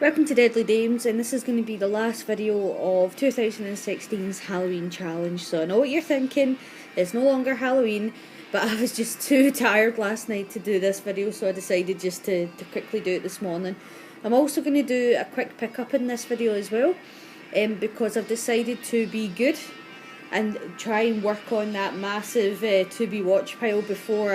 Welcome to Deadly Dames, and this is going to be the last video of 2016's Halloween challenge. So I know what you're thinking, it's no longer Halloween, but I was just too tired last night to do this video, so I decided just to quickly do it this morning. I'm also going to do a quick pickup in this video as well, because I've decided to be good and try and work on that massive to be watch pile before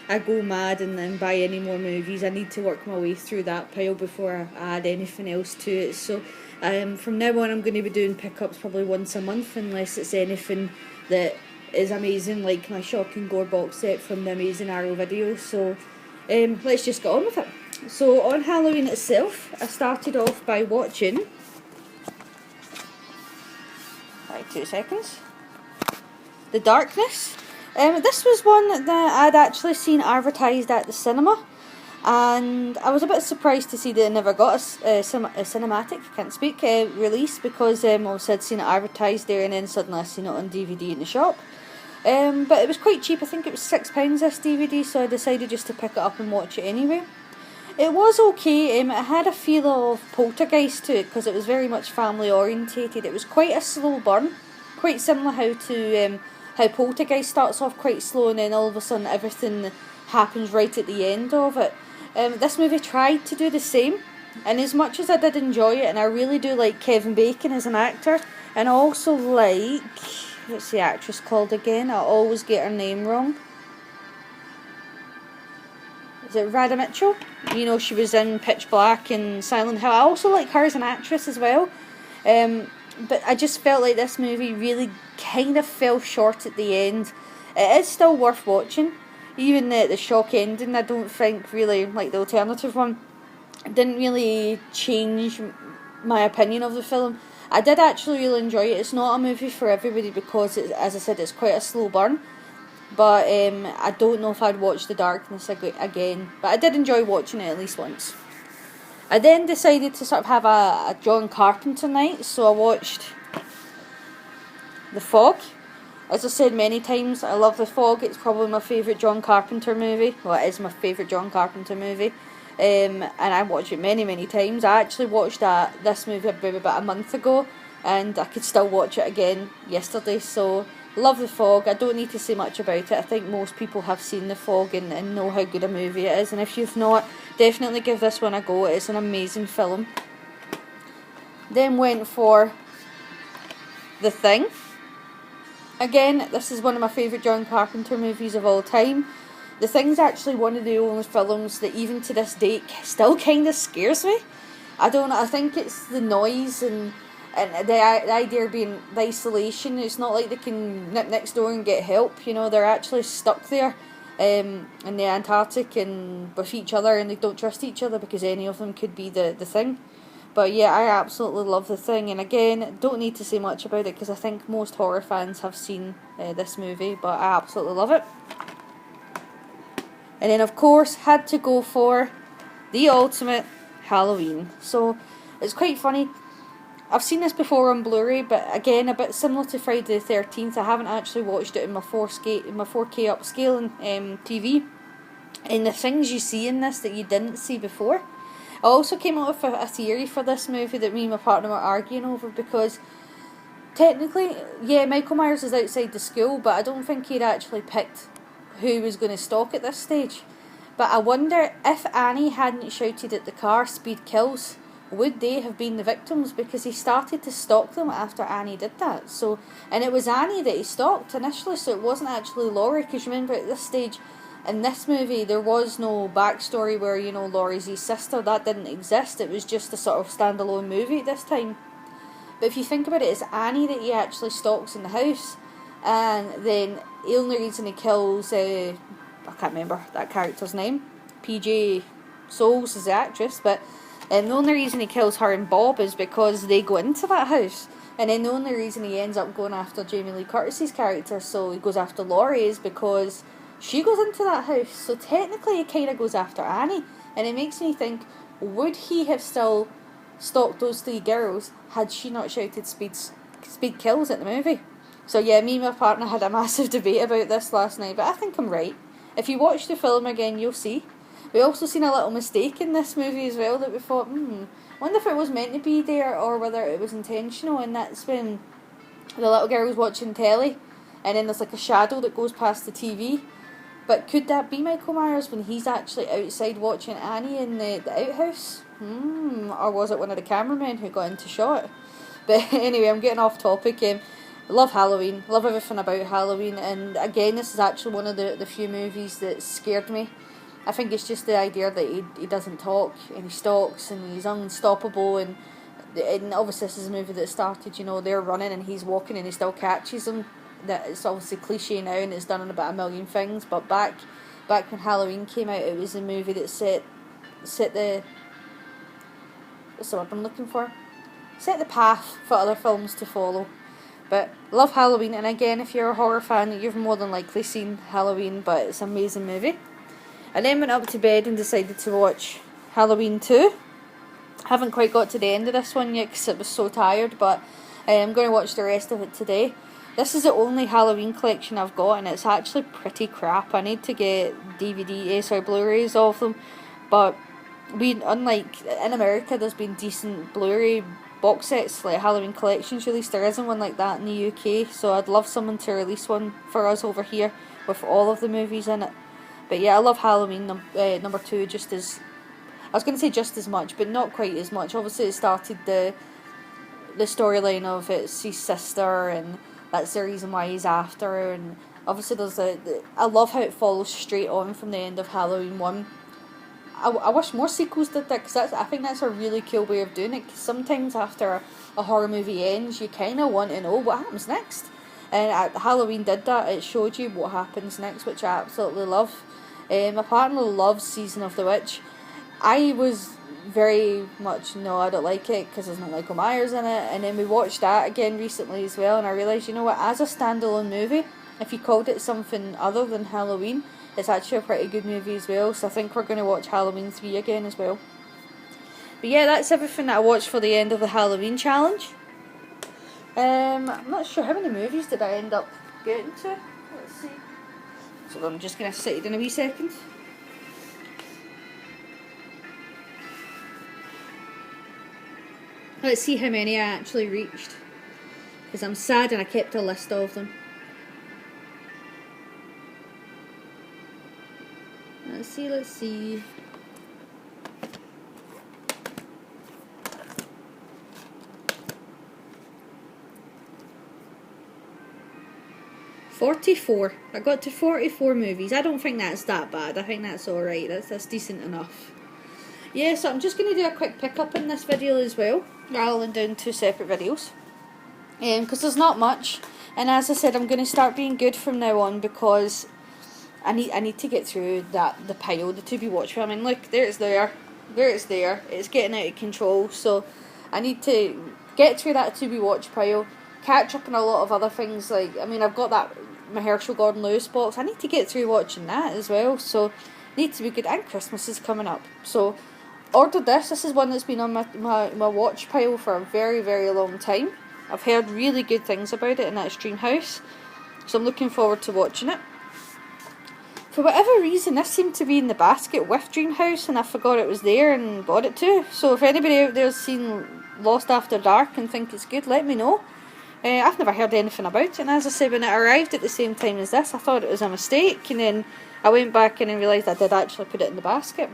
I go mad and then buy any more movies. I need to work my way through that pile before I add anything else to it. So from now on I'm going to be doing pickups probably once a month, unless it's anything that is amazing, like my Shock and Gore box set from the Amazing Arrow video. So let's just get on with it. So on Halloween itself, I started off by watching... Right, 2 seconds. The Darkness. This was one that I'd actually seen advertised at the cinema, and I was a bit surprised to see that it never got a cinematic, can't speak, release, because obviously I'd seen it advertised there and then suddenly I seen it on DVD in the shop. But it was quite cheap. I think it was £6 this DVD, so I decided just to pick it up and watch it anyway. It was okay. It had a feel of Poltergeist to it because it was very much family orientated. It was quite a slow burn, quite similar how Poltergeist starts off quite slow and then all of a sudden everything happens right at the end of it. This movie tried to do the same, and as much as I did enjoy it, and I really do like Kevin Bacon as an actor, and I also like, what's the actress called again? I always get her name wrong. Is it Radha Mitchell? You know, she was in Pitch Black and Silent Hill. I also like her as an actress as well. But I just felt like this movie really kind of fell short at the end. It is still worth watching. Even the shock ending, I don't think really, like the alternative one, didn't really change my opinion of the film. I did actually really enjoy it. It's not a movie for everybody because, as I said, it's quite a slow burn. But I don't know if I'd watch The Darkness again. But I did enjoy watching it at least once. I then decided to sort of have a John Carpenter night, so I watched The Fog. As I said many times, I love The Fog. It's probably my favourite John Carpenter movie. Well, it is my favourite John Carpenter movie. And I watched it many, many times. I actually watched this movie about a month ago, and I could still watch it again yesterday. So, love The Fog. I don't need to say much about it. I think most people have seen The Fog and know how good a movie it is. And if you've not, definitely give this one a go. It's an amazing film. Then went for The Thing. Again, this is one of my favourite John Carpenter movies of all time. The Thing's actually one of the only films that even to this date still kind of scares me. I don't know, I think it's the noise and the idea of being the isolation. It's not like they can nip next door and get help, you know, they're actually stuck there in the Antarctic and with each other, and they don't trust each other because any of them could be the Thing. But yeah, I absolutely love The Thing, and again, don't need to say much about it because I think most horror fans have seen this movie, but I absolutely love it. And then of course, had to go for the ultimate Halloween. So it's quite funny. I've seen this before on Blu-ray, but again, a bit similar to Friday the 13th. I haven't actually watched it in my 4K upscaling TV. And the things you see in this that you didn't see before. I also came up with a theory for this movie that me and my partner were arguing over, because technically, yeah, Michael Myers is outside the school, but I don't think he'd actually picked who was going to stalk at this stage. But I wonder if Annie hadn't shouted at the car, "Speed kills," would they have been the victims? Because he started to stalk them after Annie did that. So, and it was Annie that he stalked initially, so it wasn't actually Laurie. Because remember, at this stage in this movie, there was no backstory where, you know, Laurie's his sister. That didn't exist. It was just a sort of standalone movie at this time. But if you think about it, it's Annie that he actually stalks in the house, and then the only reason he kills I can't remember that character's name. PJ Souls is the actress, but the only reason he kills her and Bob is because they go into that house. And then the only reason he ends up going after Jamie Lee Curtis's character, so he goes after Laurie, is because she goes into that house. So technically he kind of goes after Annie. And it makes me think, would he have still stalked those 3 girls had she not shouted speed kills at the movie? So yeah, me and my partner had a massive debate about this last night, but I think I'm right. If you watch the film again, you'll see. We also seen a little mistake in this movie as well that we thought, I wonder if it was meant to be there or whether it was intentional, and that's when the little girl was watching telly and then there's like a shadow that goes past the TV. But could that be Michael Myers when he's actually outside watching Annie in the outhouse? Or was it one of the cameramen who got into shot? But anyway, I'm getting off topic. Love Halloween, love everything about Halloween, and again, this is actually one of the few movies that scared me. I think it's just the idea that he doesn't talk and he stalks and he's unstoppable, and obviously this is a movie that started, they're running and he's walking and he still catches them. That it's obviously cliche now and it's done in about a million things, but back when Halloween came out, it was a movie that set the what's the word I'm looking for? Set the path for other films to follow. But love Halloween, and again, if you're a horror fan, you've more than likely seen Halloween, but it's an amazing movie. I then went up to bed and decided to watch Halloween 2. Haven't quite got to the end of this one yet because I was so tired, but I'm going to watch the rest of it today. This is the only Halloween collection I've got, and it's actually pretty crap. I need to get Blu-rays of them, but unlike in America, there's been decent Blu-ray box sets, like Halloween collections released. There isn't one like that in the UK, so I'd love someone to release one for us over here with all of the movies in it. But yeah, I love Halloween number 2 just as, I was going to say just as much, but not quite as much. Obviously it started the storyline of it's his sister, and that's the reason why he's after her, and obviously there's I love how it follows straight on from the end of Halloween 1. I wish more sequels did that, because I think that's a really cool way of doing it, because sometimes after a horror movie ends, you kind of want to know what happens next. And Halloween did that. It showed you what happens next, which I absolutely love. My partner loves Season of the Witch. I was very much, no, I don't like it because there's no Michael Myers in it. And then we watched that again recently as well, and I realised, you know what, as a standalone movie, if you called it something other than Halloween, it's actually a pretty good movie as well. So I think we're going to watch Halloween 3 again as well. But yeah, that's everything that I watched for the end of the Halloween challenge. I'm not sure how many movies did I end up getting to. Let's see. So I'm just going to sit it in a wee second. Let's see how many I actually reached, because I'm sad and I kept a list of them. Let's see. $44. I got to 44 movies. I don't think that's that bad. I think that's alright. That's decent enough. Yeah, so I'm just going to do a quick pick-up in this video as well, rather than doing 2 separate videos. Because there's not much. And as I said, I'm going to start being good from now on, because I need to get through the pile, the to be watched. I mean, look, there it's there. It's getting out of control. So I need to get through that to be watched pile, catch up on a lot of other things. Like, I mean, I've got that Mahershala Gordon-Lewis box. I need to get through watching that as well. So need to be good. And Christmas is coming up. So ordered this. This is one that's been on my watch pile for a very, very long time. I've heard really good things about it, and that's Dreamhouse. So I'm looking forward to watching it. For whatever reason, this seemed to be in the basket with Dreamhouse, and I forgot it was there and bought it too. So if anybody out there's seen Lost After Dark and think it's good, let me know. I've never heard anything about it, and as I said, when it arrived at the same time as this, I thought it was a mistake, and then I went back and realised I did actually put it in the basket.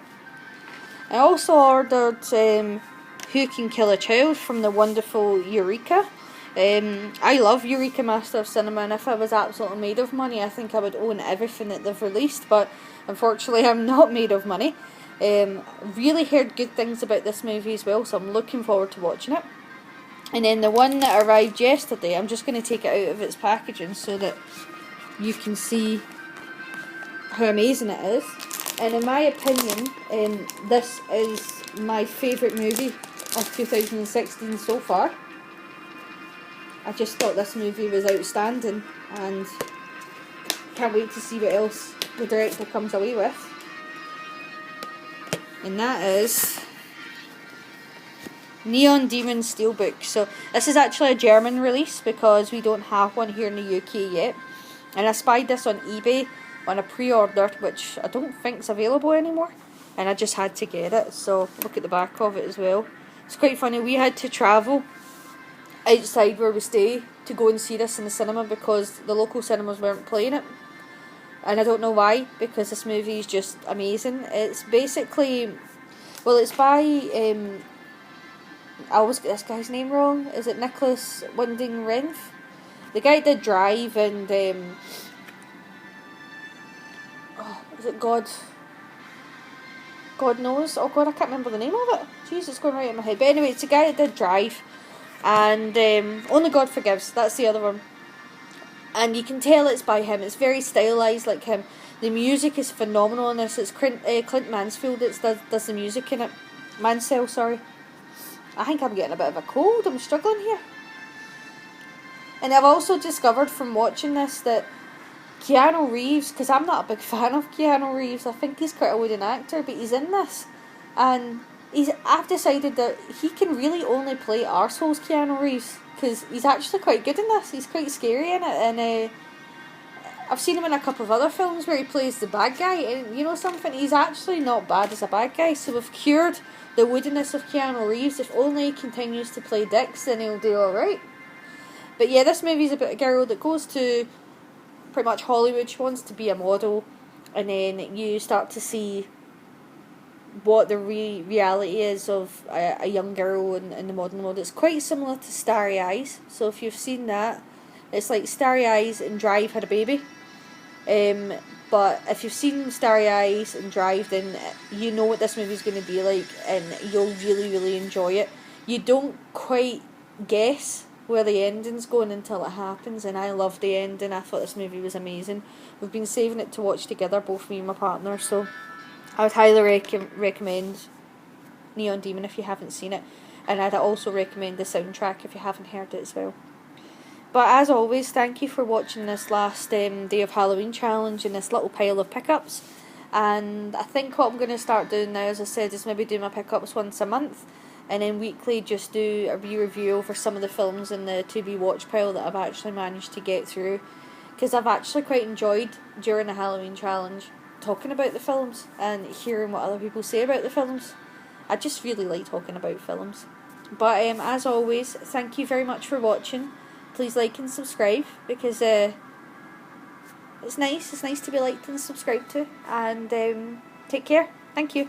I also ordered Who Can Kill a Child from the wonderful Eureka. I love Eureka Master of Cinema, and if I was absolutely made of money, I think I would own everything that they've released, but unfortunately I'm not made of money. Really heard good things about this movie as well, so I'm looking forward to watching it. And then the one that arrived yesterday, I'm just going to take it out of its packaging so that you can see how amazing it is. And in my opinion, this is my favourite movie of 2016 so far. I just thought this movie was outstanding, and can't wait to see what else the director comes away with. And that is Neon Demon Steelbook. So this is actually a German release, because we don't have one here in the UK yet. And I spied this on eBay on a pre-order, which I don't think is available anymore. and I just had to get it. So look at the back of it as well. It's quite funny. We had to travel outside where we stay to go and see this in the cinema because the local cinemas weren't playing it. And I don't know why, because this movie is just amazing. It's basically, well, it's by, I always get this guy's name wrong. Is it Nicholas Winding Refn? The guy did Drive and, is it God Knows? Oh God, I can't remember the name of it. Jeez, it's going right in my head. But anyway, it's the guy that did Drive and Only God Forgives. That's the other one. And you can tell it's by him. It's very stylised like him. The music is phenomenal in this. It's Clint Mansfield that does the music in it. Mansell, sorry. I think I'm getting a bit of a cold. I'm struggling here. And I've also discovered from watching this that Keanu Reeves, because I'm not a big fan of Keanu Reeves, I think he's quite a wooden actor, but he's in this. And I've decided that he can really only play arseholes, Keanu Reeves, because he's actually quite good in this. He's quite scary in it, and I've seen him in a couple of other films where he plays the bad guy, and you know something, he's actually not bad as a bad guy. So we've cured the woodenness of Keanu Reeves. If only he continues to play dicks, then he'll do alright. But yeah, this movie's about a girl that goes to pretty much Hollywood. She wants to be a model, and then you start to see what the reality is of a young girl in the modern world. It's quite similar to Starry Eyes. So if you've seen that, it's like Starry Eyes and Drive had a baby. But if you've seen Starry Eyes and Drive, then you know what this movie's going to be like, and you'll really, really enjoy it. You don't quite guess where the ending's going until it happens, and I love the ending. I thought this movie was amazing. We've been saving it to watch together, both me and my partner, so I would highly recommend Neon Demon if you haven't seen it, and I'd also recommend the soundtrack if you haven't heard it as well. But as always, thank you for watching this last day of Halloween challenge and this little pile of pickups. And I think what I'm going to start doing now, as I said, is maybe do my pickups once a month, and then weekly just do a review over some of the films in the to be watch pile that I've actually managed to get through, because I've actually quite enjoyed during the Halloween challenge talking about the films and hearing what other people say about the films. I just really like talking about films. But as always, thank you very much for watching. Please like and subscribe, because it's nice to be liked and subscribed to. And take care. Thank you.